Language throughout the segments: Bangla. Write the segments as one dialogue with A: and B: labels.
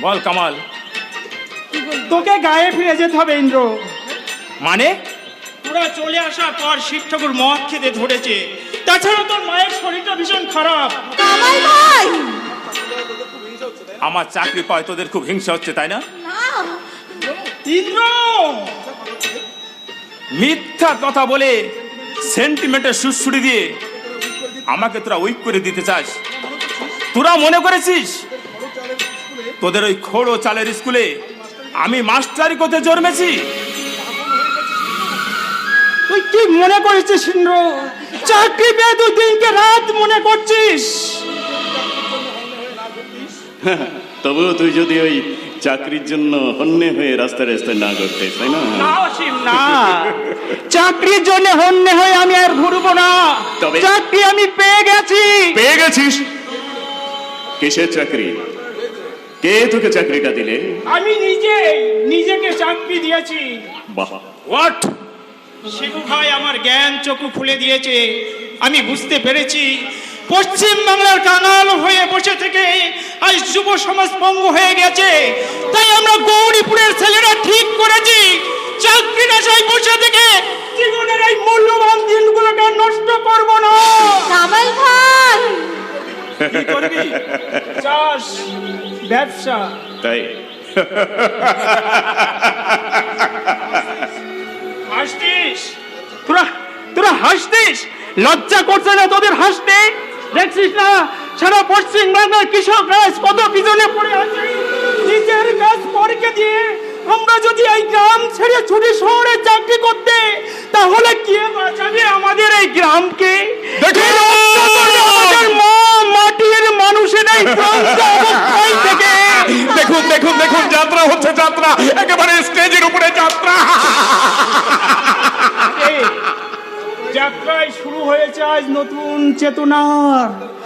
A: বল কামাল।
B: তোকে গায়ে ফিরে যেতে হবে ইন্দ্র।
A: মানে?
B: তোরা চলে আসার পর শিব ঠাকুর মদ খেতে ধরেছে। তাছাড়া তোর মায়ের শরীরটা ভীষণ খারাপ।
C: কামাল ভাই,
A: আমার চাকরি পায় তোদের খুব হিংসা হচ্ছে, তাই না?
B: ইন্দ্র,
A: মিথ্যা কথা বলে সেন্টিমেন্টের সুড়সুড়ি দিয়ে আমাকে তোরা উইক করে দিতে চাস? তোরা মনে করেছিস তোদের ওই খোড়ো চালের স্কুলে আমি মাস্টারি করতে জন্মেছি?
B: তুই কি মনে করেছিস ইন্দ্র? চাকরি পেয়ে তুই দিনকে রাত মনে করছিস।
D: তবুও তুই যদি ওই চাকরির জন্য হন্যে হয়ে রাস্তায় রাস্তায় না করতে, তাই না?
B: না অসীম, না। চাকরির জন্য হন্যে হয়ে আমি আর ঘুরবো না।
D: তবে-
B: চাকরি আমি পেয়ে গেছি।
D: পেয়ে গেছিস? কিসের চাকরি? কে তোকে চাকরিটা দিলে?
B: আমি নিজেকে চাকরি দিয়েছি।
D: বাহ,
A: হোয়াট?
B: শিবু ভাই আমার জ্ঞান চক্ষু খুলে দিয়েছে। আমি বুঝতে পেরেছি পশ্চিম বাংলার কাঙাল হয়ে বসে থেকে আজ যুব সমাজ পঙ্গু হয়ে গেছে। তাই আমরা গৌরীপুরের ছেলেরা ঠিক করেছি চাকরির আশায় বসে থেকে জীবনের এই মূল্যবান দিনগুলোকে নষ্ট করব না।
C: কামাল ভাই,
B: কি করবি? চাষ, ব্যবসা।
D: তাই
B: হাসতিস? তোরা হাসতিস? লজ্জা করছে না তোদের হাসতে? দেখছিস না সারা পশ্চিম বাংলার কৃষকরা কত পিছনে পড়ে আছে। নিজের কাজ পরকে দিয়ে আমরা যদি এই গ্রাম ছেড়ে ছুটি শহরে চাকরি করতে, তাহলে কে বাঁচাবে আমাদের এই গ্রামকে? আমাদের মা মাটির মানুষের এই প্রান্ত অবস্থায় থেকে।
A: দেখুন দেখুন দেখুন, যাত্রা হচ্ছে, যাত্রা একেবারে স্টেজের উপরে যাত্রা।
B: যাত্রায় শুরু হয়েছে আজ নতুন চেতনার।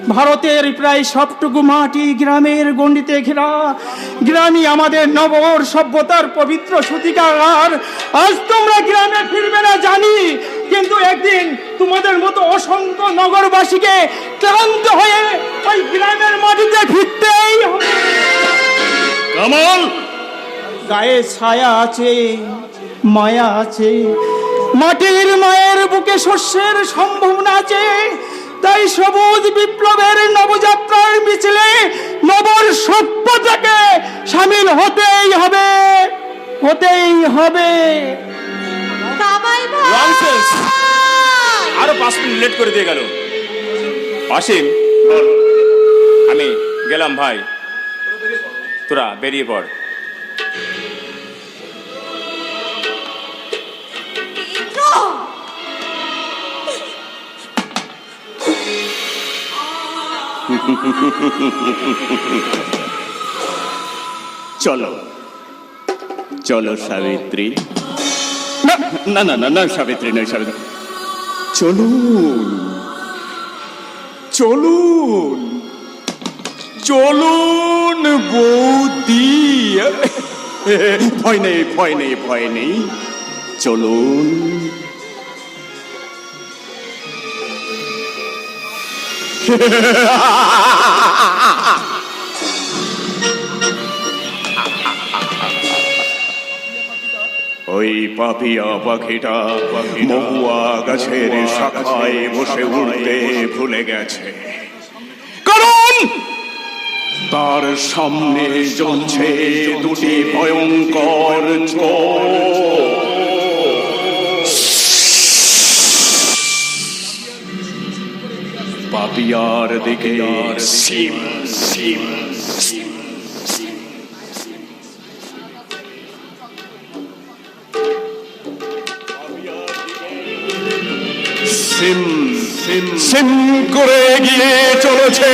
B: ভারতের প্রায় সবটুকু মাটি গ্রামের গণ্ডিতে ঘেরা। গ্রামই আমাদের নবর সভ্যতার পবিত্র সূতিকাগার। আজ তোমরা গ্রামে ফিরবে না জানি, কিন্তু একদিন তোমাদের মতো অসংখ্য নগরবাসীকে ক্লান্ত হয়ে ওই গ্রামের মাটিতে ফিরতেই হবে।
D: কামাল,
B: গায়ে ছায়া আছে, মায়া আছে, মাটির মায়ের বুকে শস্যের সম্ভাবনা আছে। তাই সবুজ বিপ্লবের নবযাত্রার মিছিলে নবর সভ্যতাকে সামিল হতেই হবে, হতেই হবে।
C: কামাল ভাই,
A: Nonsense! আরো 5 মিনিট লেট করে দিয়ে গেল। অসীম, আমি গেলাম ভাই, তোরা বেরিয়ে পড়।
C: ইন্দ্র,
D: চলো চলো সাবিত্রী। না না না না না, সাবিত্রী নয়, সাবিত্রী। চলুন চলুন চলুন বৌদি। ভয় নেই, ভয় নেই, ভয় নেই, চলুন। ওই পাপিয়া পাখিটা মহুয়া গাছের শাখায় বসে উড়তে ভুলে গেছে, কারণ তার সামনে জ্বলছে দুটি ভয়ঙ্কর চোখ। পাপিয়ার দিকে সিম সিম সিম। সিম সিম সিম করে এগিয়ে চলেছে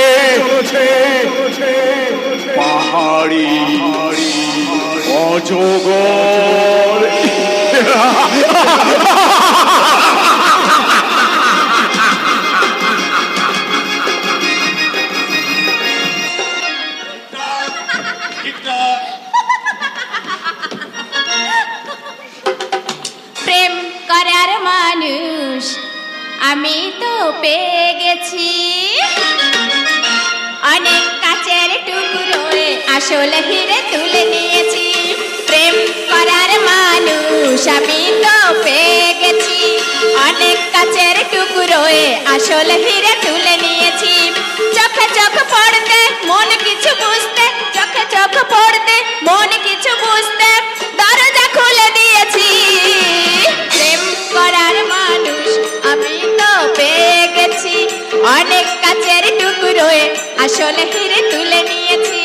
D: পাহাড়ি অজগর।
C: প্রেম করার মানুষ আমি তো পেয়ে গেছি। অনেক কাচের টুকরোয় আসলে হিরে তুলে নিয়েছি। প্রেম করার মানুষ আমি তো পেয়ে গেছি। অনেক কাছের টুকরোয় আসলে হিরে তুলে নিয়েছি। চোখে চোখ পড়তে মন কিছু বুঝতে, চোখে চোখ পড়তে মন কিছু বুঝতে দরজা খুলে দিয়েছি। প্রেম করার মানুষ আমি তো পেয়ে গেছি। অনেক কাছের টুকরোয় আসলে হিরে তুলে নিয়েছি।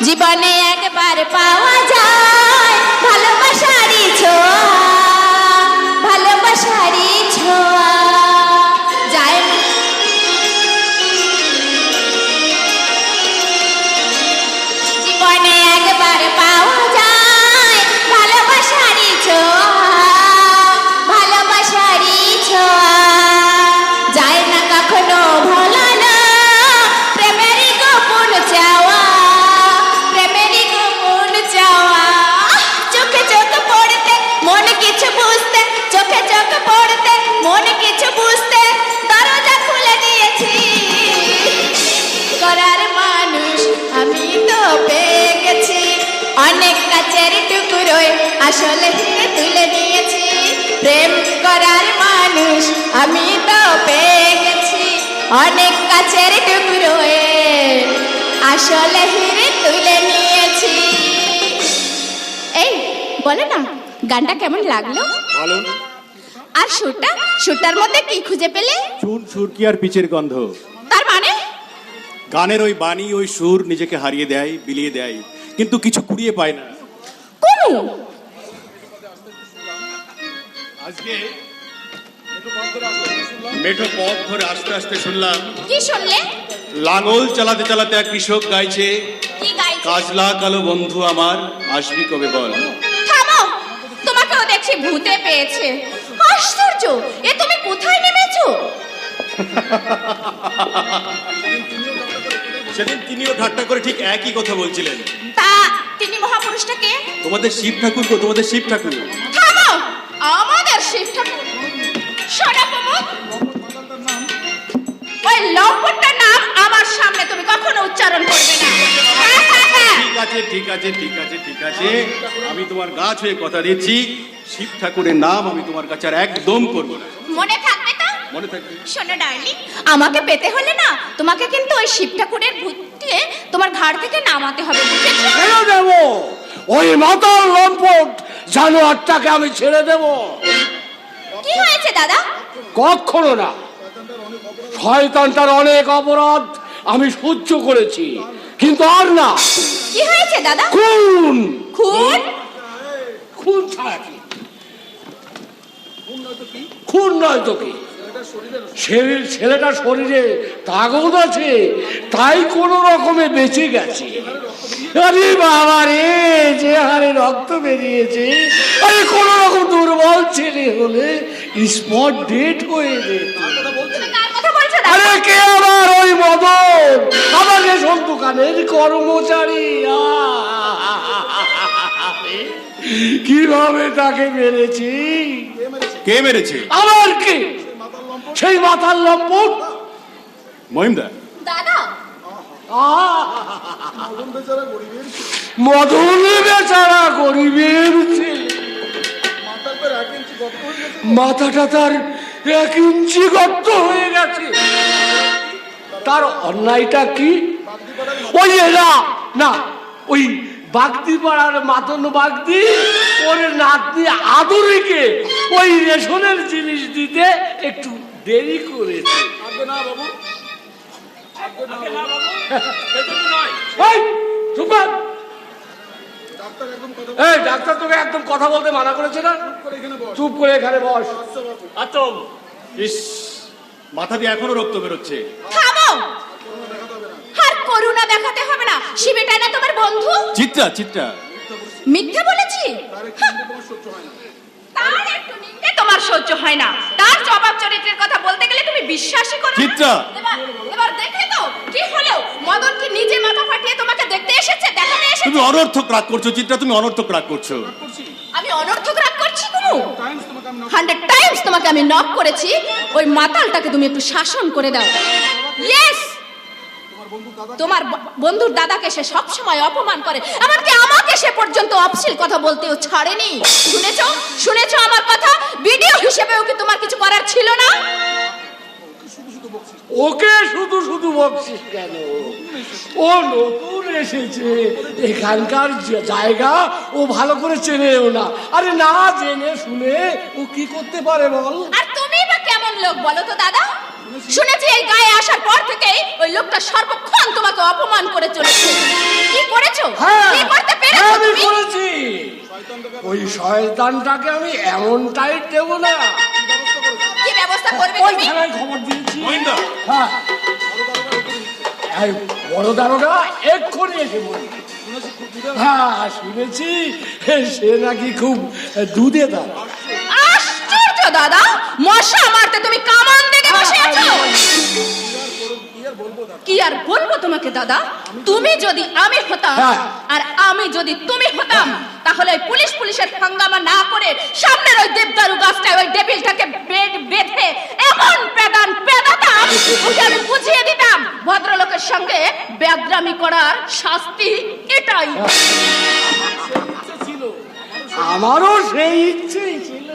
C: জীবনে একবার পাওয়া যায় ভালোবাসারই ছোঁয়া, ভালোবাসারই ছোঁয়া যায় না। জীবনে একবার পাওয়া যায় ভালোবাসারই ছোঁয়া, ভালোবাসারই ছোঁয়া যায় না কখনো ভোলা না। প্রেমেরই গোপন চাওয়া, প্রেমেরই গোপন চাওয়া। চোখে চোখ পড়তে মন কিছু বুঝতে, চোখে চোখ পড়তে মন কিছু বুঝতে দরজা খুলে দিয়েছি। করার মানুষ আমি তো পেয়ে গেছি। অনেক কাছের টুকরোয় আসলে হিরে তুলে নিয়েছি। প্রেম করার মানুষ আমি তো পেয়ে গেছি। অনেক কাছের টুকরোয় আসলে হিরে তুলে নিয়েছি। এই বলো না, গানটা কেমন লাগলো?
E: ভালো।
C: আর সুরটা, সুরটার মধ্যে কি খুঁজে পেলে?
E: চুন সুরকি আর পিচের গন্ধ।
C: তার মানে
E: গানের ওই বাণী, ওই সুর নিজেকে হারিয়ে দেয়, বিলিয়ে দেয়, কিন্তু কিছু কুড়িয়ে পায় না।
C: কুমু
E: আজকে মেঠো পথ ধরে আস্তে আস্তে শুনলাম
C: কি শুনলে?
E: লাঙল চালাতে চালাতে এক কৃষক গাইছে,
C: কি গাইছে?
E: কাজলা কালো বন্ধু আমার আসবি কবে বল।
C: থামো, তোমাকেও দেখছি ভূতে পেয়েছে। আশ্চর্য, এ তুমি কোথায় নেমেছো?
E: সেদিন তিনিও ঠাট্টা করে ঠিক একই কথা বলছিলেন।
C: তা তিনি মহাপুরুষটাকে?
E: তোমাদের শিব ঠাকুর গো, তোমাদের শিব ঠাকুর।
C: থামো, আমাদের শিব ঠাকুর। শোনো প্রমুখ, ওই লম্পটটার নাম আমার সামনে তুমি কখনো উচ্চারণ করবে না। হ্যাঁ, হ্যাঁ, হ্যাঁ।
E: ঠিক আছে, ঠিক আছে, ঠিক আছে, ঠিক আছে, আমি তোমার গাছ হয়ে কথা দিচ্ছি, শিব ঠাকুরের নাম আমি তোমার কাছে আর একদম করবো না।
C: মনে থাকবে তো?
E: মনে থাকবে।
C: শোনো ডার্লিং, আমাকে পেতে হলে না তোমাকে কিন্তু ওই শিব ঠাকুরের ভূতকে তোমার ঘাড় থেকে নামাতে হবে, বুঝেছো?
F: ছেড়ে দেব ওই মাতাল লম্পট জানোয়ারটাকে, আমি ছেড়ে দেব।
C: কি হয়েছে দাদা?
F: কখনো না। শয়তানটার অনেক অপরাধ আমি সহ্য করেছি, কিন্তু আর না।
C: কি হয়েছে দাদা?
F: খুন,
C: খুন?
F: খুন ছাড়া কি? খুন নয় তো কি? ছেলেটার শরীরে তাগদ আছে, তাই কোন রকমে বেঁচে গেছে। আরে বাবা রে, যে হারে রক্ত বেরিয়েছে, আরে কোন রকম দুর্বল ছেলে হলে স্পট ডেট হয়ে যেত।
C: তুমি কার কথা বলছো দাদা?
F: আরে কে আবার? ওই মদন, আমার রেশন দোকানের কর্মচারী। কিভাবে তাকে মেরেছি?
E: কে মেরেছে?
F: আবার কি? সেই মাথার লম্পট
E: মহিমদা।
C: দাদা,
F: মদন বেচারা গরিবের ছেলে, মাথাটা তার 1 ইঞ্চি গর্ত হয়ে গেছে। তার অন্যায়টা কি? ওই এরা না, ওই বাগদি পাড়ার মাতন বাগদি ওর নাতনি আদুরিকে ওই রেশনের জিনিস দিতে একটু দেরি করেছে। এই, চুপ কর। এই ডাক্তার তোকে একদম কথা বলতে মানা করেছে না? চুপ করে এখানে বস।
E: আচ্ছা, ইস, মাথা দিয়ে এখনো রক্ত বেরোচ্ছে।
C: থামো। আর করুণা দেখাতে হবে না। শিবেটা না তোমার বন্ধু?
E: চিত্রা, চিত্রা।
C: মিথ্যে বলেছি? তার একটু নিন্দে তোমার সহ্য হয় না। তার জবাব চরিত্রের কথা বলতে গেলে তুমি বিশ্বাসই করো না।
E: চিত্রা।
C: এবার দেখলে তো কি হলো? মদন কি নিজে মাথা ফাটিয়ে তোমাকে
E: তুমি অনর্থক রাগ করছো চিত্রা, তুমি অনর্থক রাগ করছো।
C: আমি অনর্থক রাগ করছি কুমু? 100 টাইমস তোমাকে আমি নক করেছি, ওই মাতালটাকে তুমি একটু শাসন করে দাও। ইয়েস, তোমার বন্ধুর দাদাকে সে সব সময় অপমান করে, এমনকি আমাকে সে পর্যন্ত অশ্লীল কথা বলতেও ছাড়েনি। শুনেছো শুনেছো আমার কথা? ভিডিও হিসেবেও কি তোমার কিছু করার ছিল না?
F: ওকে শুধু শুধু বকছিস কেন? ও নতুন এসেছে, এখানকার জায়গা ও ভালো করে চেনেও না। আরে না জেনে শুনে ও কি করতে পারে বল?
C: আর তুমি বা কেমন লোক বলো তো দাদা? শুনেছি এই গায়ে আসার পর থেকেই ওই লোকটা সর্বক্ষণ তোমাকে অপমান করে চলেছে। কি করেছো? কি করতে পেরেছো
F: আমি
C: তুমি?
F: করেছি। ওই শয়তানটাকে আমি এমন টাইট দেব না।
C: কি ব্যবস্থা করবে
F: ওই
C: তুমি?
F: থানায় খবর দিয়েছি।
E: মহিন্দা,
F: হ্যাঁ, এই বড় দারোগা এক্ষুনি এসে বলল। হ্যাঁ শুনেছি, সে নাকি খুব দুধে দাঁড়।
C: আশ্চর্য দাদা, মশা মারতে তুমি কামান দেখে বসে আছো। কি আর বলবো তোমাকে দাদা? তুমি যদি আমি হতাম আর আমি যদি তুমি হতাম, তাহলে ওই পুলিশের হাঙ্গামা না করে সামনের ওই দেবদারু গাছটায় ওই ডেভিলটাকে বেঁধে এমন পেদাতাম, ওকে আমি বুঝিয়ে দিতাম ভদ্রলোকের সঙ্গে বেদরামি করার শাস্তি এটাই।
F: আমারও সেই ইচ্ছেই ছিল,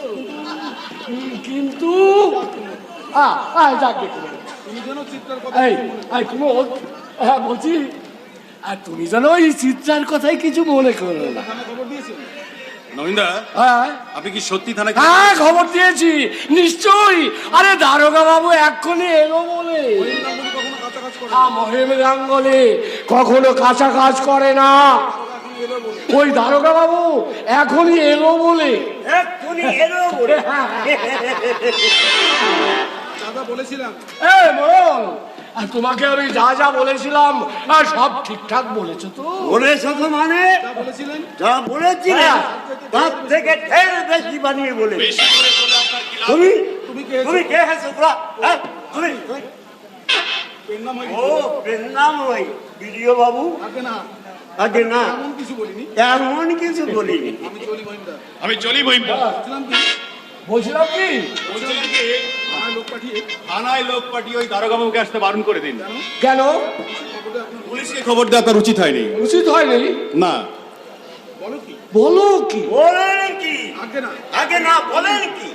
F: কিন্তু বলছি, আর তুমি যেন ওই চিত্রার কথাই কিছু মনে করো না।
E: নমিন্দা,
F: হ্যাঁ
E: আপনি কি সত্যি থানায়?
F: হ্যাঁ খবর দিয়েছি নিশ্চয়ই। আরে দারোগা বাবু এক্ষুনি এলো বলে। মহিম গাঙ্গুলি কখনো কাঁচা কাজ করে না। ওই দারোগা বাবু এখনই এলো বলে। আর তোমাকে আমি যা যা বলেছিলাম আর সব ঠিকঠাক বলেছো তো?
G: বলেছো তো, মানে যা বলেছিলেন তার থেকে ঢের বেশি বানিয়ে বলে। তুমি তুমি কে হ্যাঁ ছোকরা? তুমি ও প্রেম ওই ভিডিও বাবু? আগে না, এমন কিছু বলিনি।
E: আমি চলি মহিন্দা।
F: বলছিলাম কি,
E: থানায় লোক পাঠিয়ে ওই দারোগাবাবুকে আসতে বারণ করে দিন।
F: কেন?
E: পুলিশকে খবর দেওয়া তার উচিত হয়নি।
F: উচিত হয়নি?
E: না।
F: বলো কি?
G: বলেন কি? আগে না বলেন কি?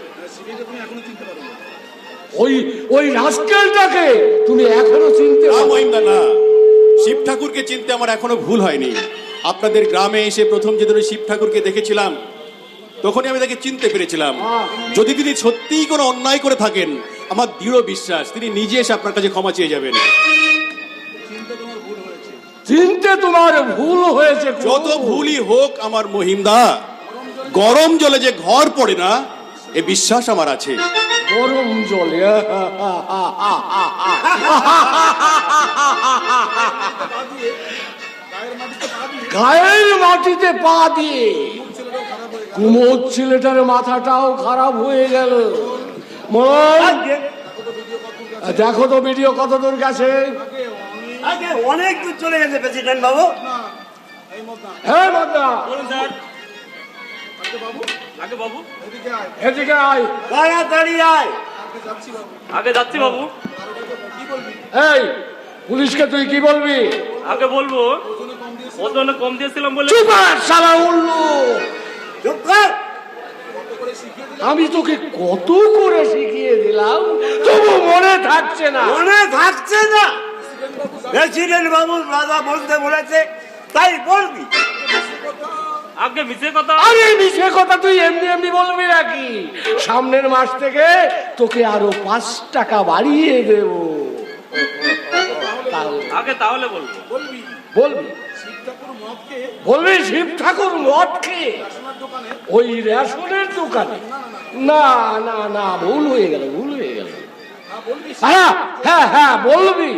F: ওই রাস্কেলটাকে তুমি এখনো চিনতে
E: না মহিন্দা, না। শিব ঠাকুরকে চিনতে আমার এখনো ভুল হয়নি। আপনাদের গ্রামে এসে প্রথম যেদিন শিব ঠাকুরকে দেখেছিলাম, তখনই আমি তাকে চিনতে পেরেছিলাম। যদি তিনি সত্যিই কোনো অন্যায় করে থাকেন, আমার দৃঢ় বিশ্বাস তিনি নিজে এসে আপনার কাছে ক্ষমা চেয়ে যাবেন।
F: চিনতে তোমার ভুল হয়েছে।
E: যত ভুলই হোক আমার মহিমদা, গরম জলে যে ঘর পড়ে না, এ বিশ্বাস আমার আছে।
F: গরম জলে গায়ের মাটিতে পা দিয়ে কুমোদ ছেলেটার মাথাটাও খারাপ হয়ে গেল। দেখো তো ভিডিও কত দূর গেছে।
G: আগে অনেক দূর চলে গেছে প্রেসিডেন্ট বাবু।
F: হ্যাঁ মদনা, এদিকে আয়,
G: তাড়াতাড়ি আয়।
H: আগে যাচ্ছি বাবু।
F: এই পুলিশকে তুই কি বলবি?
H: আগে বলবো ওজনে কম দিয়েছিলাম বলে।
F: চুপ কর শালা উল্লু।
G: চুপ কর।
F: আমি তোকে কত করে শিখিয়ে দিলাম, তবু মনে থাকছে না।
G: মনে থাকছে না? প্রেসিডেন্ট বাবু রাজা বলতে বলেছে, তাই বলবি।
H: আগে মিছে কথা।
F: আরে মিছে কথা তুই এমনি এমনি বলবি নাকি? সামনের মাস থেকে তোকে আরো 5 টাকা বাড়িয়ে দেব।
H: আগে তাহলে বলবো।
F: বলবি শিব ঠাকুর মদ খেয়ে ওই রেশনের দোকানে? না না না, ভুল হয়ে গেল। হ্যাঁ হ্যাঁ হ্যাঁ বলবি।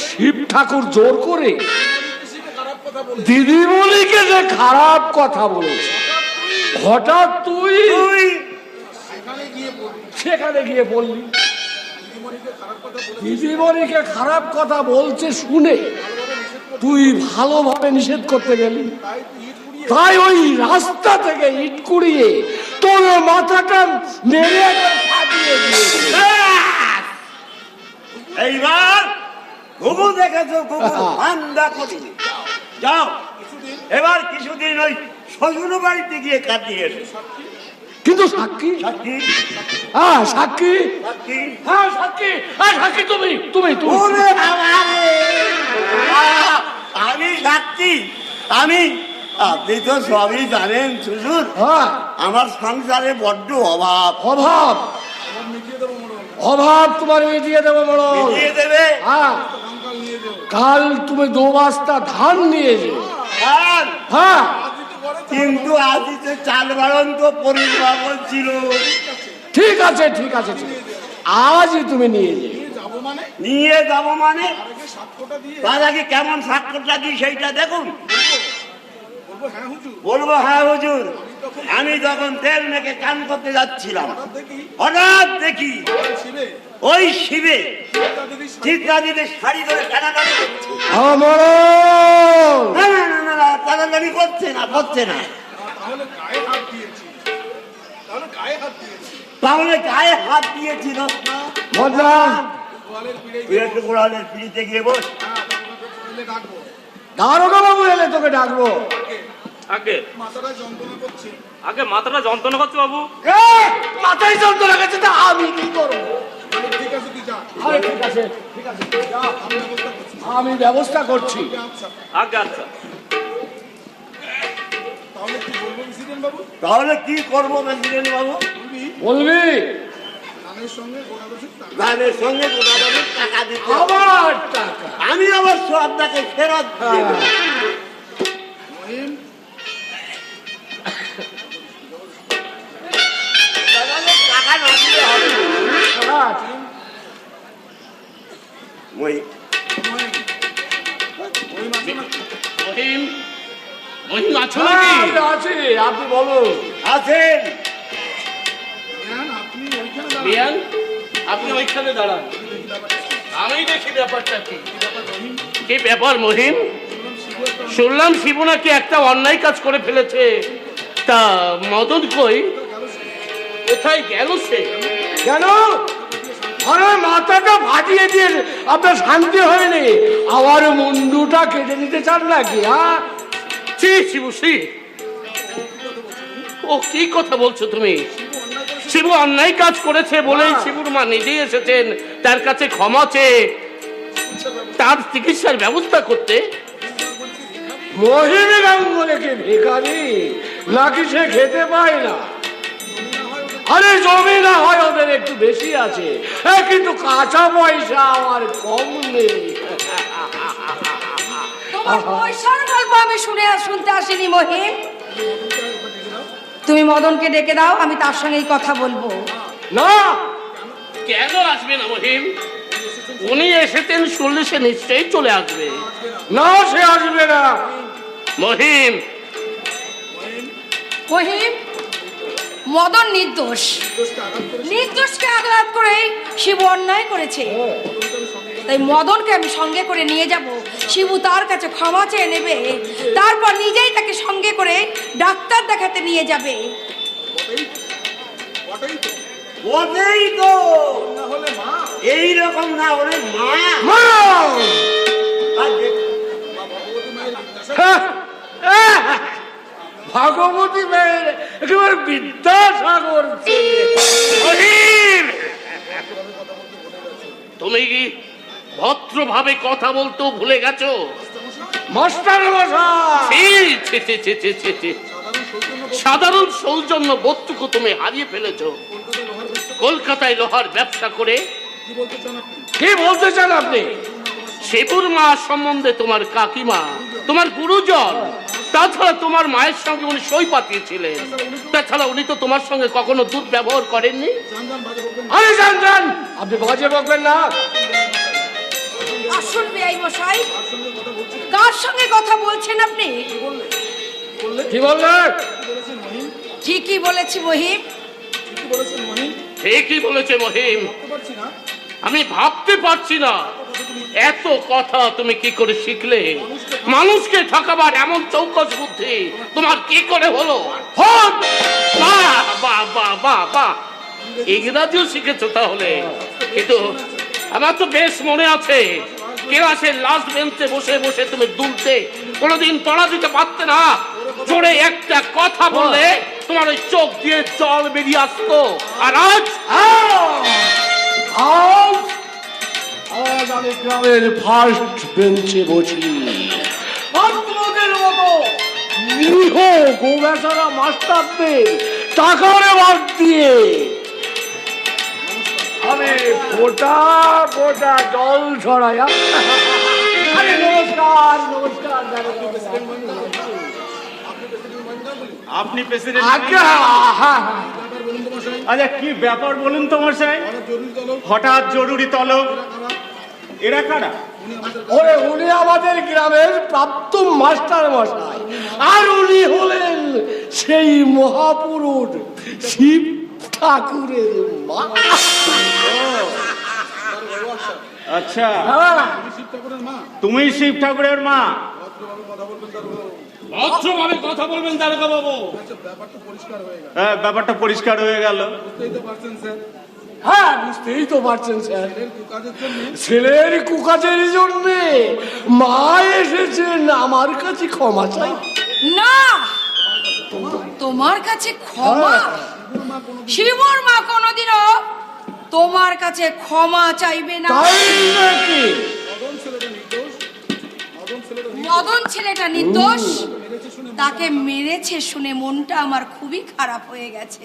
F: শিব ঠাকুর জোর করে দিদিমণিকে যে খারাপ কথা বলেছে, হঠাৎ তুই সেখানে গিয়ে বললি। দিদিমণিকে খারাপ কথা বলছে শুনে তুই ভালোভাবে নিষেধ করতে গেলি, তাই ওই রাস্তা থেকে ইট কুড়িয়ে তোর মাথাটা মেরে একবার ফাটিয়ে দিয়েছে।
G: এইবার ঘুঘু দেখেছো, ঘুঘু ঠান্ডা করি যাও। এবার কিছুদিন ওই শ্বশুর বাড়িতে গিয়ে কাটিয়ে এসো।
F: কিন্তু সাক্ষী,
G: সাক্ষী
F: হ্যাঁ সাক্ষী,
G: সাক্ষী
F: হ্যাঁ সাক্ষী, হ্যাঁ সাক্ষী তুমি তুমি তুমি
G: ওরে বাবা রে! আমি সাক্ষী, আপনি তো সবই জানেন শ্বশুর,
F: হ্যাঁ
G: আমার সংসারে বড্ড অভাব।
F: অভাব, অভাব তোমার মিটিয়ে দেবো বড়।
G: দিয়ে দেবে
F: হ্যাঁ কাল তুমি 2 বস্তা ধান নিয়ে যাও।
G: আর
F: হ্যাঁ
G: কিন্তু আজই তো চাল বাড়ন তো পরিবার ছিল।
F: ঠিক আছে ঠিক আছে ঠিক আছে, আজই তুমি নিয়ে যাও।
G: নিয়ে যাব মানে তার আগে কেমন সাক্ষরটা দিই সেইটা দেখুন। বলবো হ্যাঁ হুজুর। আমি তখন তেল মেখে কান করতে যাচ্ছিলাম, হঠাৎ দেখি ওই শিবে চিত্রা দিদি শাড়ি ধরে টানাটানি করছে।
F: আমার
G: না না না না না, টানাটানি করছে না, করছে না। তাহলে গায়ে হাত দিয়েছিল।
F: মজা
G: তুই একটু গোড়ালের পিড়িতে গিয়ে বস।
F: দারোগা বাবু এলে তোকে ডাকবো।
H: আগে আগে মাথাটা যন্ত্রণা করছে বাবু।
F: মাথায় যন্ত্রণা গেছে, তা আমি কি করবো? আরে ঠিক আছে ঠিক আছে, আমি ব্যবস্থা করছি।
H: আগে আচ্ছা
G: তাহলে কি করবো প্রেসিডেন্ট বাবু?
F: বলবি
G: গানের সঙ্গে গোড়াবাবুর টাকা দিতে হবে।
F: আমার টাকা
G: আমি অবশ্য আপনাকে ফেরত দিয়ে দেব। তাহলে টাকা না দিলে হবে না। মই
D: মহিম, মহিম আছো নাকি?
F: আছে, আপনি বলুন।
G: আছেন?
D: বিয়ান, আপনি ওইখানে দাঁড়ান, আমি দেখি ব্যাপারটা কি। কি ব্যাপার মহিম? শুনলাম শিবু নাকি একটা অন্যায় কাজ করে ফেলেছে, তা মদন কই, কোথায় গেল সে?
F: কেন? আরে মাথাটা ফাটিয়ে দিয়ে আপনার শান্তি হয়নি, আবার মুন্ডুটা কেটে নিতে চান নাকি? হ্যাঁ
D: ছি শিবু, ছি! ও কি কথা বলছো তুমি? শিবু অন্যায় কাজ করেছে বলেই শিবুর মা নিজেই এসেছেন তার কাছে ক্ষমা চেয়ে তার চিকিৎসার ব্যবস্থা করতে।
F: মহিমী গাঙ্গুলি কি ভিখারি নাকি সে খেতে পায় না? আরে জমি না হয় ওদের একটু বেশি আছে, কিন্তু কাঁচা পয়সা আমার কম নেই।
I: তোমার পয়সার গল্প আমি শুনতে আসিনি মহিম। তুমি মদনকে ডেকে দাও, আমি তার সঙ্গেই কথা বলবো।
F: না,
D: কেন আসবে না মহিম? উনি এসেছেন শুনলে সে নিশ্চয়ই চলে আসবে।
F: না সে আসবে না।
D: মহিম,
I: মহিম, মদন নির্দোষ, নির্দোষকে আঘাত করে শিবু অন্যায় করেছে, তাই মদনকে আমি সঙ্গে করে নিয়ে যাব। শিবু তার কাছে ক্ষমা চেয়ে নেবে, তারপর নিজেই তাকে সঙ্গে করে ডাক্তার দেখাতে নিয়ে যাবে।
G: বটেই তো, এইরকম না হলে মা
F: ভাগবতী মেয়ের একেবারে বিদ্যাসাগর।
D: মহিম, তুমি কি ভদ্রভাবে কথা বলতেও ভুলে গেছো?
F: মাস্টার মশাই,
D: ছি, ছি, ছি, ছি, ছি, ছি। সাধারণ সৌজন্য বোধটুকু তুমি হারিয়ে ফেলেছো। কলকাতায় লোহার ব্যবসা করে
F: কি বলতে চান আপনি?
D: শিবুর মা সম্বন্ধে তোমার কাকিমা, তোমার গুরুজন, তাছাড়া তোমার মায়ের সঙ্গে উনি সই পাঠিয়েছিলেন। তাছাড়া উনি তো তোমার সঙ্গে কখনো দুর্ব্যবহার করেননি।
F: আরে যান যান, আপনি বাজে বকবেন না।
I: আসল বেআই মশাই, কার সঙ্গে কথা বলছেন আপনি?
F: কি বললেন?
I: ঠিকই বলেছি মহিম।
D: ঠিকই বলেছে মহিম। আমি ভাবতে পারছি না এত কথা তুমি কি করে শিখলে। মানুষকে ঠকাবার এমন চৌকস বুদ্ধি তোমার কি করে হলো? হন! বাহ, বাহ, বাহ, বাহ, বাহ। ইংরাজিও শিখেছো তাহলে? কিন্তু আমার তো বেশ মনে আছে ক্লাসের লাস্ট বেঞ্চে বসে বসে তুমি দুলতে, কোনোদিন পড়া দিতে পারতে না। জোরে একটা কথা বললে তোমার ওই চোখ দিয়ে জল বেরিয়ে আসতো। আর আজ
F: আজ আমি গ্রামের ফার্স্ট বেঞ্চে বসি, আর তোমাদের মতো নিরীহ গোবেচারা মাস্টারদের টাকারে বাদ দিয়ে আমি গোটা গোটা জল ছড়াই। আরে নমস্কার নমস্কার।
A: আপনি প্রেসিডেন্ট?
F: আজ্ঞা।
A: আচ্ছা কি ব্যাপার বলুন তো মশাই? হঠাৎ জরুরি তলব। এরা কারা?
F: ওরে উনি আমাদের গ্রামের প্রাপ্ত মাস্টার মশাই, আর উনি হলেন সেই মহাপুরুষ শিব ঠাকুরের মা।
A: আচ্ছা, তুমি শিব ঠাকুরের মা?
D: ভদ্রভাবে কথা বলবেন দারোগা বাবু।
A: হ্যাঁ, ব্যাপারটা পরিষ্কার হয়ে গেল।
F: হ্যাঁ, বুঝতেই তো পারছেন স্যার, ছেলের কুকাজের জন্য মা এসেছেন আমার কাছে ক্ষমা চাই।
I: না, তোমার কাছে ক্ষমা? শিবর মা কোনোদিনও তোমার কাছে ক্ষমা চাইবে না।
F: তাই নাকি?
I: মদন ছেলেটা নির্দোষ, তাকে মেরেছে শুনে মনটা আমার খুবই খারাপ হয়ে গেছে।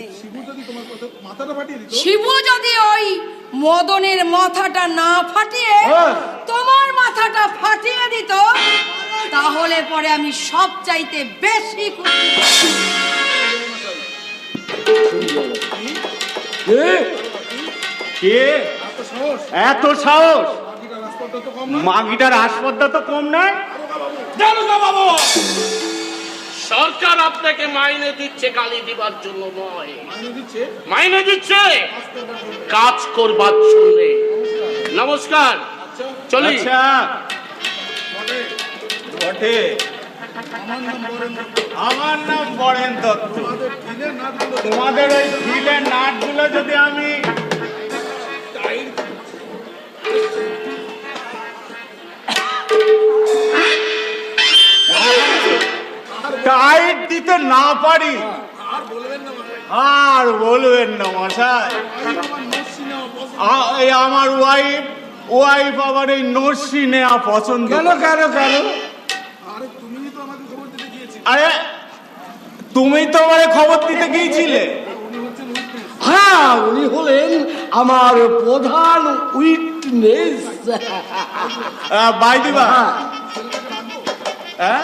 I: শিবু যদি ওই মদনের মাথাটা না ফাটিয়ে তোমার মাথাটা ফাটিয়ে দিত, তাহলে পরে আমি সব চাইতে বেশি খুশি।
A: কে এত সাহস? মাগিটার হাসপাতাল তো কম নয়।
D: দারোগা বাবু, সরকার আপনাকে মাইনে দিচ্ছে গালি দিবার জন্য নয়, মাইনে দিচ্ছে কাজ করবার জন্য। নমস্কার, চলি।
A: আচ্ছা বটে, আমার নাম বরেন দত্ত। তোমাদের ওই ঢিলের নাটগুলো যদি আমি টাইট দিতে না পারি, আর বলবেন না মশাই। আমার ওয়াইফ আবার এই নস্যি নেওয়া পছন্দ।
F: কেন কেন কেন?
A: আরে তুমি তো আমারে খবর দিতে গিয়েছিলে।
F: হ্যাঁ, উনি হলেন আমার প্রধান উইটনেস।
A: বাইদিবা, হ্যাঁ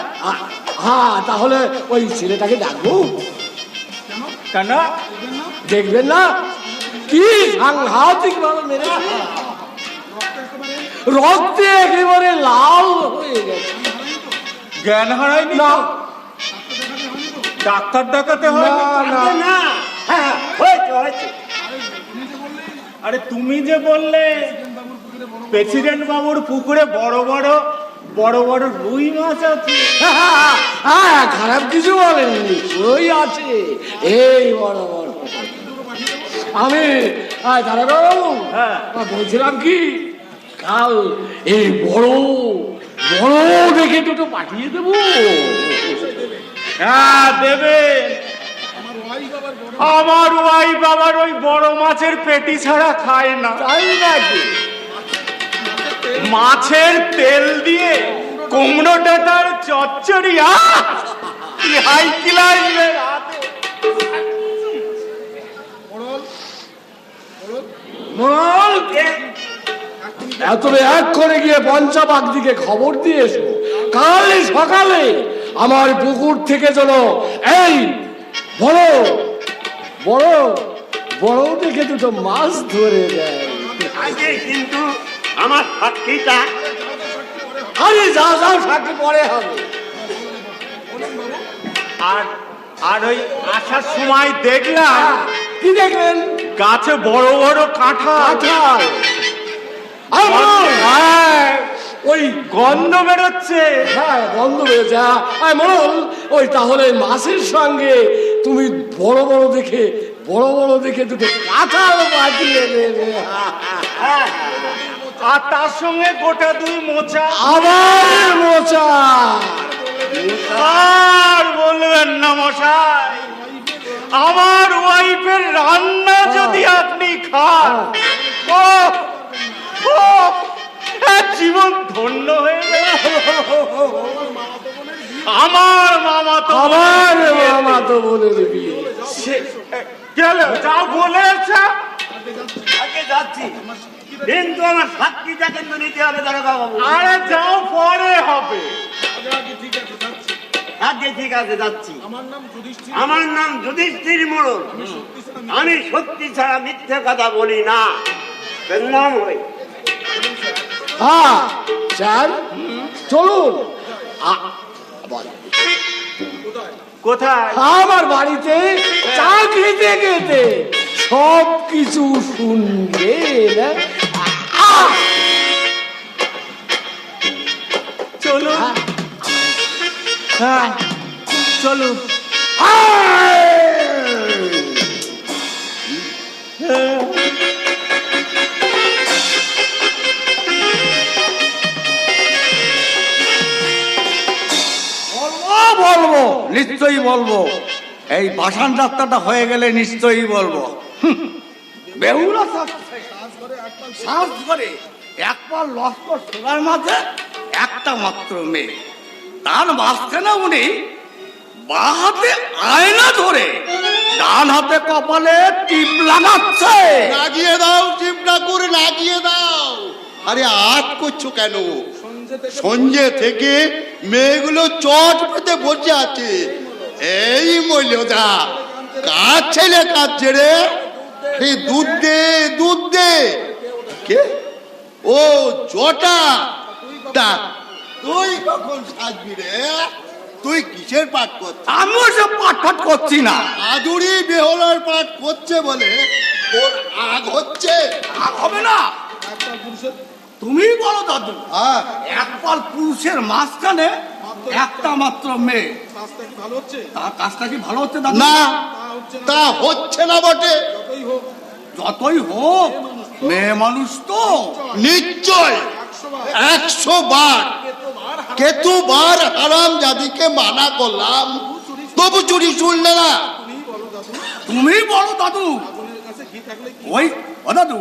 F: হ্যাঁ, তাহলে ওই ছেলেটাকে ডাকবো?
A: কেন
F: দেখবেন না কি সাংঘাতিক ভাবে মেরেছে, রক্তে একেবারে লাল হয়ে গেছে।
A: জ্ঞান হারায়নি?
F: না
A: ডাক্তার দেখাতে হয়
F: না।
G: হ্যাঁ, হয়েছে হয়েছে।
A: আরে তুমি যে বললে প্রেসিডেন্ট বাবুর পুকুরে বড় বড় রুই মাছ আছে।
F: হ্যাঁ, খারাপ কিছু বলেননি, ওই আছে এই বড় বড়। আমি দাঁড়াবো,
A: হ্যাঁ
F: বলছিলাম কি কাল এই বড় বড় দেখে দুটো পাঠিয়ে দেবো।
A: হ্যাঁ দেবে। আমার ওয়াইফ আবার ওই বড় মাছের পেটি ছাড়া খায় না।
F: তাই নাকি?
A: মাছের তেল দিয়ে কুমড়ো ডাটার চচ্চড়ি, কি হাই ক্লাস।
F: তবে এক করে গিয়ে পঞ্চাবাগ দিকে খবর দিয়ে এসো, কাল সকালে আমার পুকুর থেকে যেন এই বড় বড় বড় দেখে দুটো মাছ ধরে দেয়।
G: আগে কিন্তু আমার সাক্ষীটা।
F: আরে যা যাও, সাক্ষী পরে হবে।
A: আর ওই আসার সময় দেখলাম,
F: কি দেখলেন?
A: গাছে বড় বড় কাঁঠাল।
F: ওই
H: গন্ধ বেরোচ্ছে।
F: হ্যাঁ গন্ধ বেরোচ্ছে। মরল ওই তাহলে মাছের সঙ্গে তুমি বড় বড় দেখে দুটো কাঁঠাল পাঠিয়ে দেবে।
H: আর তার সঙ্গে গোটা 2 মোচা।
F: আবার মোচা।
H: আর বলবেন না মশাই, আমার ওয়াইফের রান্না যদি আপনি খান, জীবন ধন্য হয়ে যাবে। আমার মামা
F: তো বলে দিবি
H: গেল যা বলেছে।
G: আগে যাচ্ছি, কিন্তু আমার সাক্ষীটা কিন্তু নিতে হবে দারোগা বাবু।
H: আরে যাও, পরে হবে।
G: আগে ঠিক আছে যাচ্ছি। আমার নাম যুধিষ্ঠির মোড়ল। আমি সত্যি ছাড়া মিথ্যে কথা বলি না। নাম হই।
F: হ্যাঁ স্যার চলুন।
H: কোথায়?
F: আমার বাড়িতে চা খেতে খেতে সব কিছু শুনবেন।
H: চলুন। হ্যাঁ চলুন।
B: বলবো, নিশ্চয়ই বলবো। এই ভাসান যাত্রাটা হয়ে গেলে নিশ্চয়ই বলবো। বেহুলা সাহস করে এক পাল লস্কর সোনার মাঝে একটা মাত্র মেয়ে, তার মাঝখানে উনি বাঁ হাতে আয়না ধরে ডান হাতে কপালে টিপ লাগাচ্ছে।
E: লাগিয়ে দাও শিব ঠাকুর, লাগিয়ে দাও। আরে আট করছো কেন? সঞ্জে থেকে মেয়েগুলো চট পেতে বসে আছে। এই মূল্যদা কার ছেলে কাঁদছে রে? এই দুধ দে। কে? ও জটা। তা তুই কখন সাজবি রে? তুই কিসের পাঠ করছিস?
B: আমিও সব পাঠ করছি না।
E: আদুরি বেহলার পাঠ করছে বলে তোর আগ হচ্ছে।
B: আগ হবে না, তুমি বলো দাদু। এক পাল পুরুষের মাঝখানে একটা মাত্র মেয়ে, তার কাজটা কি ভালো হচ্ছে দাদু?
E: না, তা হচ্ছে না বটে।
B: যতই হোক মেয়ে মানুষ তো।
E: নিশ্চয় 100 বার কেতুবার হারাম জাদিকে মানা করলাম, তবু চুরি শুনলে না।
B: তুমি বলো দাদু। ওই ও দাদু,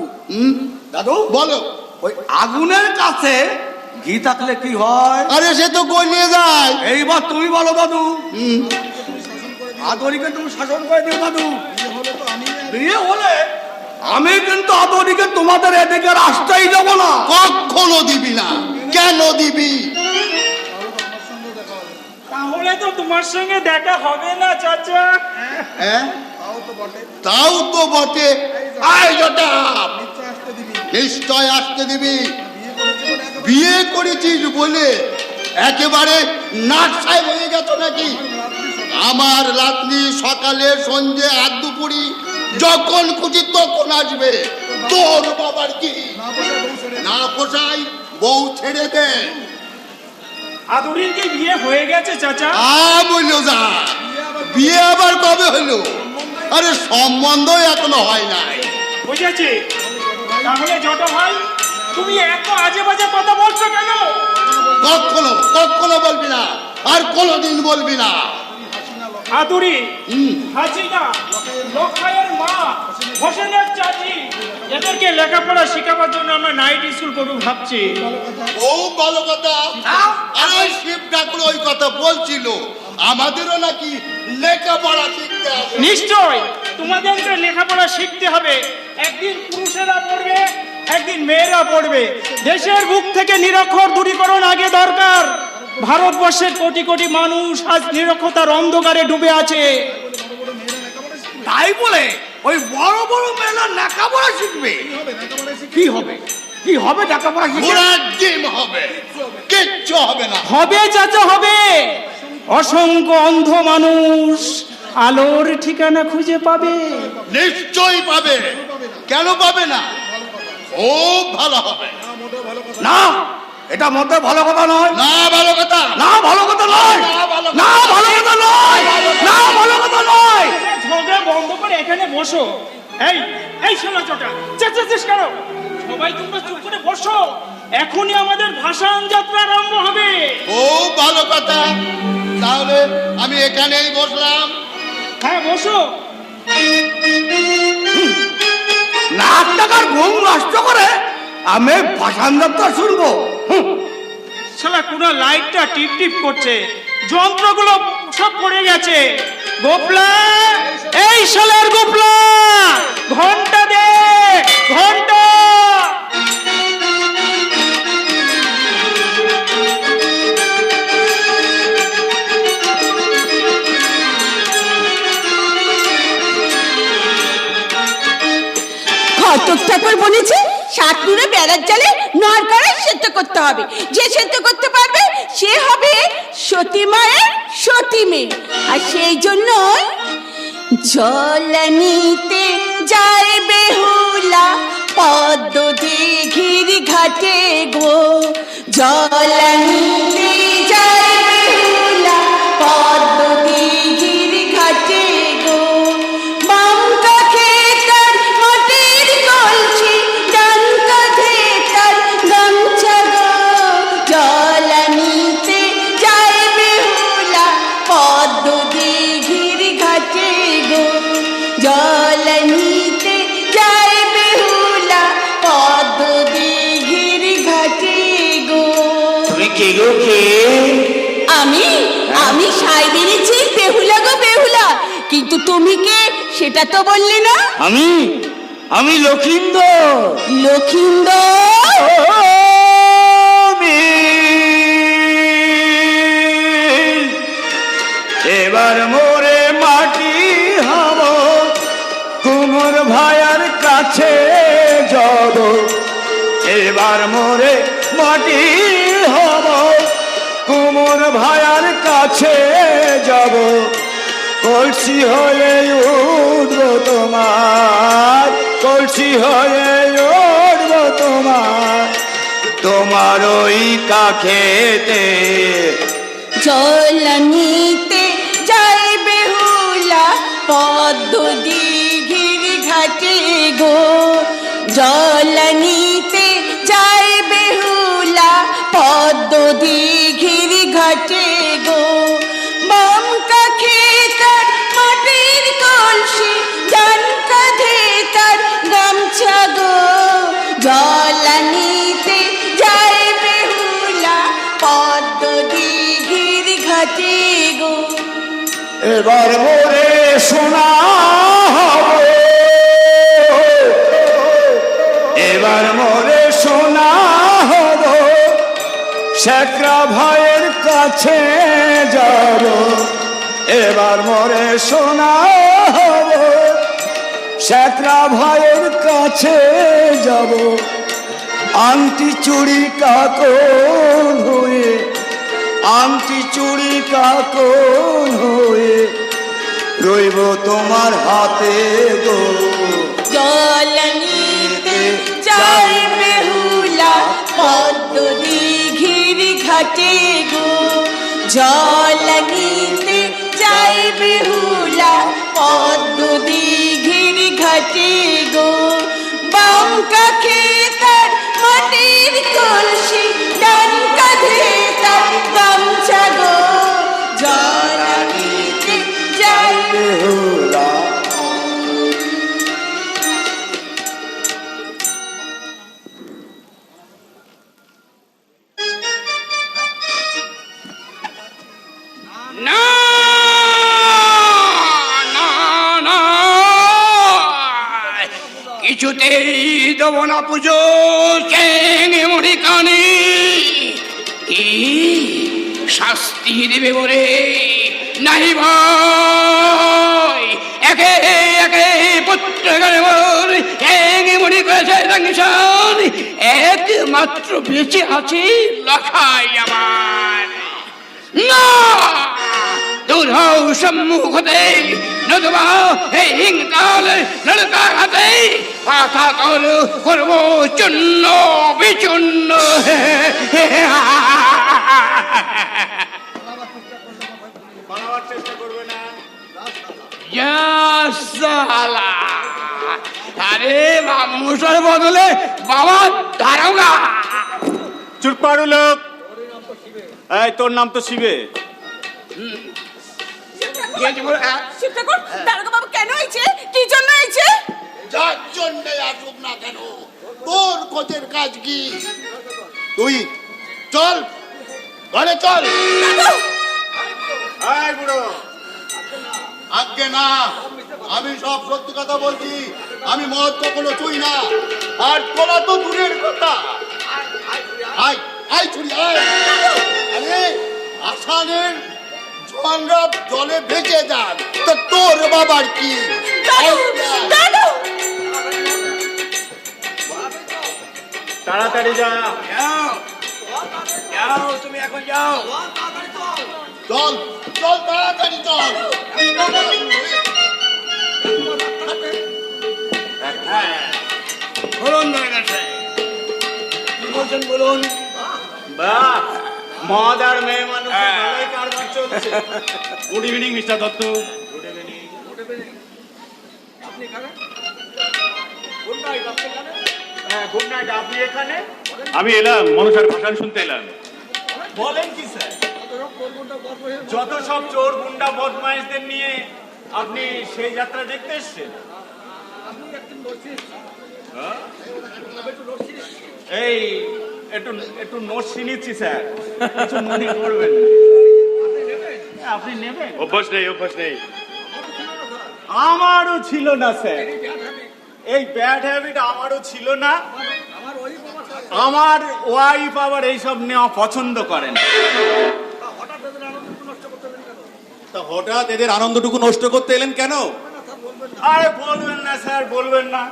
B: দাদু
E: বলো।
B: ওই আগুনের কাছে ঘি থাকলে কি হয়?
E: আরে সে তো গলিয়ে যায়।
B: এইবার তুমি বলো দাদু। আদরিকে তুমি শাসন করে দিও দাদু। বিয়ে হলে আমি কিন্তু আদরিকে তোমাদের এদিকে রাস্তায় যাব না।
E: কখনো দিবি না। কেন দিবি?
H: তাহলে তো তোমার সঙ্গে দেখা হবে না চাচা।
E: হ্যাঁ তাও তো বটে। আয় জটা, নিশ্চয় আসতে দিবি। বিয়ে করেছিস বলে একেবারে নাটসাই হয়ে গেছ নাকি? আমার লাতনি সকালে সন্ধ্যে আর দুপুরি যখন খুশি তখন আসবে। তোর বাবার কি না পোষাই বউ ছেড়ে দে।
H: আদুরির কি বিয়ে হয়ে গেছে চাচা?
E: বললো যা, বিয়ে আবার কবে হলো? আরে সম্বন্ধ এখনো হয় নাই।
H: বুঝেছি। তাহলে জটা ভাই, তুমি এত আজে বাজে কথা বলছো কেন?
E: কখনো বলবি না, আর কোনোদিন বলবি না।
H: আদুরি, হাসিনা, লোকমায়ের মা, হোসেনের চাচি, এদেরকে লেখাপড়া শেখাবার জন্য আমরা নাইট স্কুল করবো ভাবছি।
E: খুব ভালো কথা। আরে শিব ঠাকুর ওই কথা বলছিল, আমাদেরও নাকি লেখাপড়া শিখতে হবে।
H: নিশ্চয় তোমাদেরকে লেখাপড়া শিখতে হবে। একদিন পুরুষেরা পড়বে, একদিন মেয়েরা পড়বে। দেশের বুক থেকে নিরক্ষর দূরীকরণ আগে দরকার। ভারতবর্ষের কোটি কোটি মানুষ আজ নিরক্ষতার অন্ধকারে ডুবে আছে।
B: তাই বলে ওই বড় বড় মেয়েরা লেখাপড়া শিখবে? কি হবে? কি হবে লেখাপড়া শিখে?
E: ঘোড়ার ডিম হবে, কিচ্ছু হবে না।
H: হবে চাচা, হবে। অসংখ্য অন্ধ মানুষ আলোর ঠিকানা খুঁজে পাবে।
E: নিশ্চয়ই পাবে, কেন পাবে না? খুব ভালো হবে।
F: না, এটা মধ্যে ভালো কথা নয়।
G: না ভালো কথা,
F: না ভালো কথা নয়, না ভালো কথা নয়, না ভালো কথা নয়।
H: ঝগড়া বন্ধ করে এখানে বসো। এই এই শোনো চটা, চেঁচাচ্ছিস কেন? সবাই তোমরা চুপ করে বসো, এখনই আমাদের ভাষণ যাত্রা আরম্ভ হবে।
G: খুব ভালো কথা, তাহলে আমি এখানেই বসলাম।
H: হ্যাঁ বসো।
F: লাখ টাকার ঘুম নষ্ট করে আমি ভাষণ যাত্রা শুনবো?
H: শালা কোনো লাইটটা টিপ টিপ করছে, যন্ত্রগুলো সব পড়ে গেছে। গোপলা, এই শালার গোপলা, ঘন্টা দে, ঘন্টা।
C: ঘটক ঠাকুর বলেছে শাকনুরে বেড়ার জালে নরকড়াই সেদ্ধ করতে হবে। যে সেদ্ধ করতে পারবে সে হবে সতী মায়ের সতী মেয়ে। আর সেই জন্য জল নিতে যায় বেহুলা পদ্ম দিঘির ঘাটে গো। জল নিতে যায় বেহুলা পদ্ম দিঘির ঘাটে গো। বাম কাঁধে তার মাটির কলসি, ডান কাঁধে তার গামছা গো। জল নিতে যায় বেহুলা পদ্ম দিঘির ঘাটে গো। জল নিতে যায় বেহুলা পদ্ম দিঘির ঘাটে গো।
F: তুমি কে গো, কে?
C: আমি আমি সাই বেরিয়েছি বেহুলা গো বেহুলা, কিন্তু তুমি কে সেটা তো বললে না।
F: আমি লক্ষিন্দর।
C: লক্ষিন্দর?
F: এবার মোরে মাটি হব, কুমোর ভাইয়ার কাছে যাব। এবার মোরে মাটি হব, কুমোর ভাইয়ার কাছে যাব। কলসি হয়ে উঠব তোমার, কলসি হয়ে উঠব তোমার, তোমার ওই কাখেতে।
C: জল নিতে যাই বেহুলা পদ্ম দিঘির ঘাটে গো। জল নিতে যাই বেহুলা পদ্ম দিঘির ঘাটে গো। বাম কাঁধে তার মাটির কলসি, ডান কাঁধে তার গামছা গো। জল নিতে যাই বেহুলা পদ্ম দিঘির ঘাটে গো।
F: এবার মোরে শোনা হবে, এবার মোরে শোনা হব, শেখরা ভাইয়ের কাছে যাব। এবার মোরে শোনা হব, শেখরা ভাইয়ের কাছে যাব। আংটি চুড়ি কাকন হয়ে, আংটি চুড়ি কাকন হয়ে রইব তোমার হাতে গো।
C: জল নিতে যাই বেহুলা পদ্ম দিঘির ঘাটে গো। জল নিতে যাই বেহুলা পদ্ম দিঘির ঘাটে গো। বাম কাঁধে তার মাটির কলসি, ডান কাঁধে তার গামছা গো। জল নিতে যাই
F: বেহুলা
D: না না না, কিছুতেই দেব না পুজো চেঙে মুড়ি কানে। কি শাস্তি দেবে বলে নাই ভাই, একে একে প্রত্যেকের চেঙে মুড়ি করেছে সংসার। একমাত্র বেঁচে আছে লখাই আমার। না, দূর হও সম্মুখ হতে,
F: নতুবা এই হিংকাল লড়কার হাতে পাতা তল করব চূর্ণ বিচূর্ণ। আরে মশার বদলে বাবা দারোগা।
A: চুপ পারু লোক। এই তোর নাম তো শিবে।
C: শিবঠাকুর, দারোগা বাবু কেন আইছে? কি জন্য আইছে?
J: যার জন্য আসুক না কেন, তোর কোচের কাজ কি? তুই চল, ঘরে চল। এই বুড়ো, আজ্ঞে না, আমি সব সত্যি কথা বলছি। আমি মদ কখনো চুই না, আর তোরা তো দূরের কথা। আয় আয় ছুরি আয়। আরে আসানের জোয়ানরা জলে ভেসে যান, তো তোর বাবার কি?
A: তাড়াতাড়ি যা।
G: তুমি এখন যাও।
J: চল চল তাড়াতাড়ি চল।
G: বলুন দারোগা সাহেব, কি বলছেন বলুন।
A: বাহ, মদ আর মেয়ে মানুষের ভালোই কারবার চলছে।
E: Good evening mister Dutta.
A: হ্যাঁ, গুড নাইট। আপনি এখানে?
E: আমি এলাম মনসার ভাষণ শুনতে এলাম।
A: বলেন কি স্যার? যত সব চোর গুন্ডা বদমাইশদের নিয়ে আপনি সেই যাত্রা দেখতে এসছেন? হ্যাঁ? এই একটু একটু নোটস নিচ্ছি স্যার, কিছু মনে করবেন না। আপনি নেবেন?
E: অভ্যাস নেই, অভ্যাস নেই।
A: আমারও ছিল না স্যার, এই ব্যাড হ্যাবিট আমারও ছিল না। আমার ওয়াইফ আবার এইসব নেওয়া পছন্দ করেন।
E: তা হঠাৎ এদের আনন্দটুকু নষ্ট করতে এলেন কেন?
A: আরে বলবেন না স্যার, বলবেন না।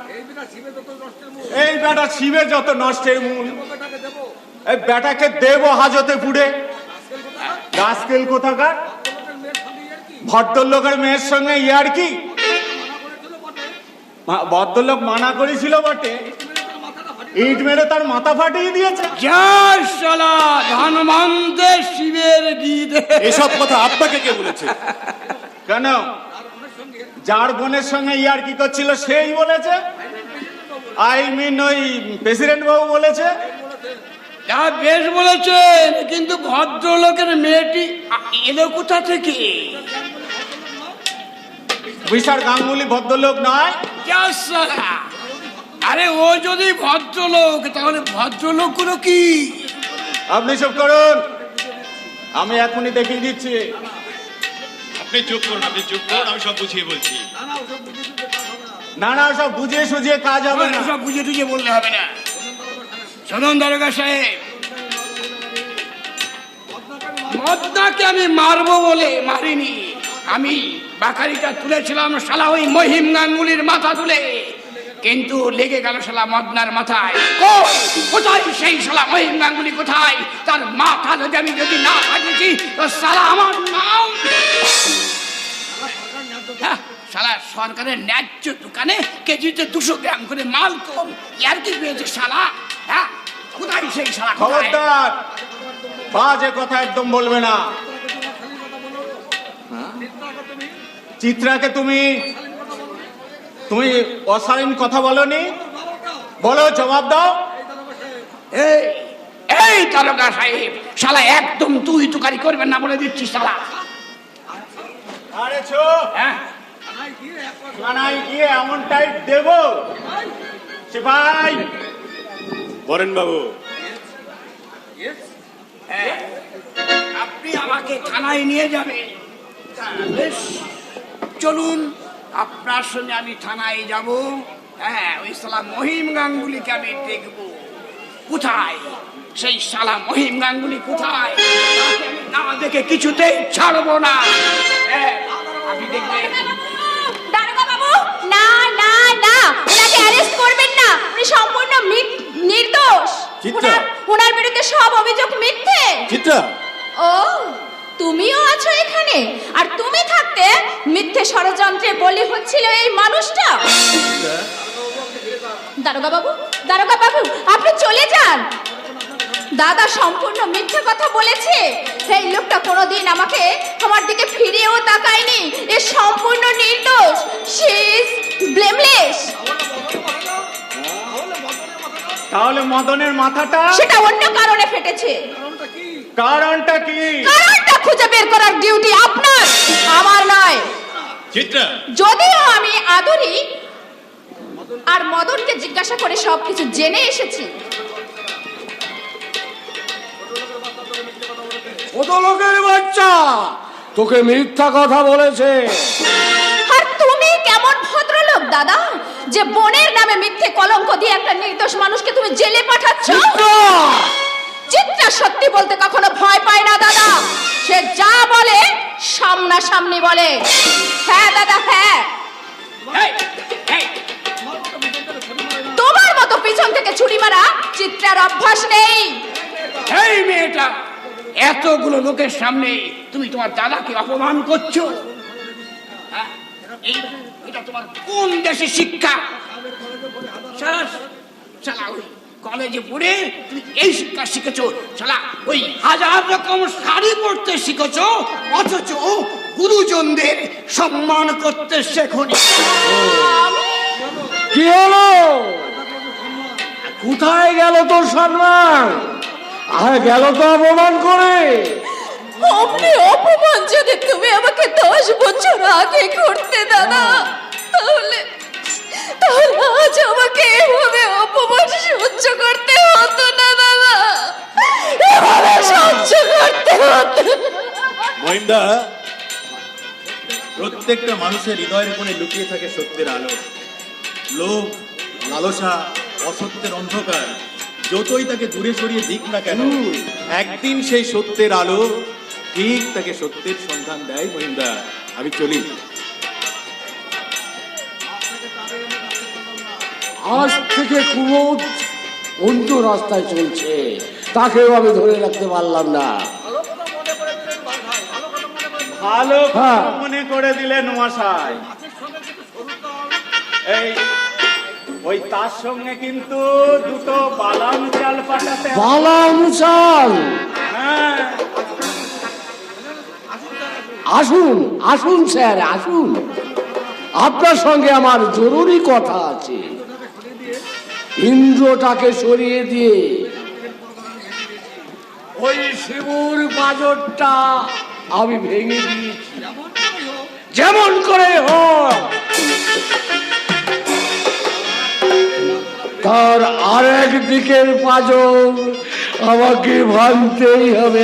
A: এই বেটা শিবে যত নষ্টের মূল। এই বেটাকে দেব হাজতে পুড়ে। রাস্কেল কোথাকার, ভদ্রলোকের মেয়ের সঙ্গে ইয়ার কি? ভদ্রলোক মানা করেছিল বটে, ইট মেরে তার মাথা ফাটিয়ে দিয়েছে।
F: যার শালা ধনবন্তে শিবের গীত।
E: এসব কথা আপনাকে কে বলেছে?
A: কেন? যার বোনের সঙ্গে ইয়ার কি করছিল সেই বলেছে। আই মিন ওই প্রেসিডেন্ট বাবু বলেছে।
F: তা বেশ বলেছেন, কিন্তু ভদ্রলোকের মেয়েটি এলো কোথা থেকে?
A: বিশাল গাঙ্গুলি ভদ্রলোক নয়?
F: যার শালা, আরে ও যদি ভদ্রলোক তাহলে ভদ্রলোকগুলো কি?
A: আপনি চুপ করুন, আমি এখনই দেখিয়ে দিচ্ছি।
E: আপনি চুপ করুন, আপনি চুপ করুন, আমি সব বুঝিয়ে বলছি।
A: না না, সব বুঝিয়ে সুঝিয়ে কাজ হবে না।
F: সব বুঝে টুঝে বললে হবে না। শুনুন দারোগা সাহেব, মদনাকে আমি মারবো বলে মারিনি। আমি বাকারিটা তুলেছিলাম শালা ওই মহিম গাঙ্গুলির মাথা তুলে, কিন্তু লেগে গেল শালা মদনার মাথায়। কোথায় সেই শালা মহিম গাঙ্গুলি কোথায়? তার মাথা যদি না ফাটিয়েছি তো শালা আমার নাম। হ্যাঁ, শালা সরকারের ন্যায্য দোকানে কেজিতে 200 গ্রাম করে মাল কম, ইয়ার কি পেয়েছে শালা? হ্যাঁ, কোথায় সেই শালা?
A: খবরদার, বাজে কথা একদম বলবে না। চিত্রাকে তুমি তুমি অশালীন কথা বলনি, বলো, জবাব দাও।
F: এই দারোগা সাহেব, শালা একদম তুই তুকারি করবেন না বলে দিচ্ছি শালা।
A: আরে ছো,
F: হ্যাঁ,
A: থানায় গিয়ে এমন টাইট দেব সিপাই।
E: বরেন বাবু,
F: আপনি আমাকে থানায় নিয়ে যাবেন? বেশ, চলুন, আপনার সঙ্গে আমি থানায় যাব। হ্যাঁ, ওই শালা মহিম গাঙ্গুলিকে আমি দেখব। কোথায় সেই শালা মহিম গাঙ্গুলি কোথায়? তাকে আমি না দেখে কিছুতেই ছাড়বো না। হ্যাঁ, আপনি দেখবেন।
C: দারোগা বাবু, না না না, ওনাকে অ্যারেস্ট করবেন না। উনি সম্পূর্ণ নির্দোষ।
E: চিত্রা?
C: ওনার বিরুদ্ধে সব অভিযোগ মিথ্যে।
E: চিত্রা,
C: ও, তুমিও আছো এখানে, আর তুমি থাকতে মিথ্যে ষড়যন্ত্রে বলি হচ্ছিল এই মানুষটা। দারোগা বাবু আপনি চলে যান। দাদা সম্পূর্ণ মিথ্যে কথা বলেছে। এই লোকটা কোনোদিন আমাকে আমার দিকে ফিরেও তাকায়নি। এ সম্পূর্ণ নির্দোষ। She is blameless.
H: তাহলে মদনের মাথাটা
C: সেটা অন্য কারণে ফেটেছে।
H: কারণটা কি?
C: কারণটা খুঁজে বের করার ডিউটি আপনার, আমার নয়।
E: চিত্রা,
C: যদিও আমি আদুরি আর মদনকে জিজ্ঞাসা করে সবকিছু জেনে এসেছি।
F: কত লোকের বাচ্চা তোকে মিথ্যা কথা বলেছে।
C: আর তুমি কেমন ভদ্রলোক দাদা, যে বোনের নামে মিথ্যে কলঙ্ক দিয়ে একটা নির্দোষ মানুষকে তুমি জেলে পাঠাচ্ছ? চিত্রা সত্যি বলতে কখনো ভয় পায় না দাদা। সে যা বলে সামনাসামনি বলে। হ্যাঁ দাদা, হ্যাঁ। তোমার মতো পিছন থেকে ছুরি মারা চিত্রার অভ্যাস নেই।
D: এই মেয়েটা, এতগুলো লোকের সামনে তুমি তোমার দাদাকে অপমান করছো? হ্যাঁ? এটা তোমার কোন দেশের শিক্ষা? শালা ওই কলেজে পড়ে তুমি এই শিক্ষা শিখেছো? শালা ওই 1000 রকম শাড়ি পরতে শিখেছো, অথচ গুরুজনদের সম্মান করতে শেখনি।
F: কি হলো? কোথায় গেল তোর সম্মান? আর গেল তো অপমান করে।
C: অমনি অপমান যদি তুমি আমাকে 10 বছর আগে করতে দাদা, তাহলে আজ আমাকে এভাবে অপমান সহ্য করতে হতো না দাদা। এভাবে সহ্য করতে হতো।
E: মহিমদা, প্রত্যেকটা মানুষের হৃদয়ের কোণে লুকিয়ে থাকে সত্যের আলো। লোভ, লালসা, অসত্যের অন্ধকার যতই তাকে দূরে সরিয়ে দিক না কেন, একদিন সেই সত্যের আলো ঠিক তাকে সত্যের সন্ধান দেয়। মহিমদা, আমি চলি।
F: আজ থেকে কুমোদ অন্য রাস্তায় চলছে, তাকেও আমি ধরে রাখতে পারলাম না।
H: ভালো
F: হ্যাঁ।
H: মনে করে দিলেন মশাই। এই ওই তার সঙ্গে কিন্তু দুটো বালাম চাল পাঠাতে হবে।
F: বালাম চাল?
H: হ্যাঁ,
F: আসুন আসুন স্যার, আসুন। আপনার সঙ্গে আমার জরুরি কথা আছে। ইন্দ্রটাকে সরিয়ে দিয়ে ওই শিবুর বাজরটা আমি ভেঙে দিয়েছি, যেমন করে হোক। তার আরেক দিকের পাজর আমাকে ভাঙতেই হবে।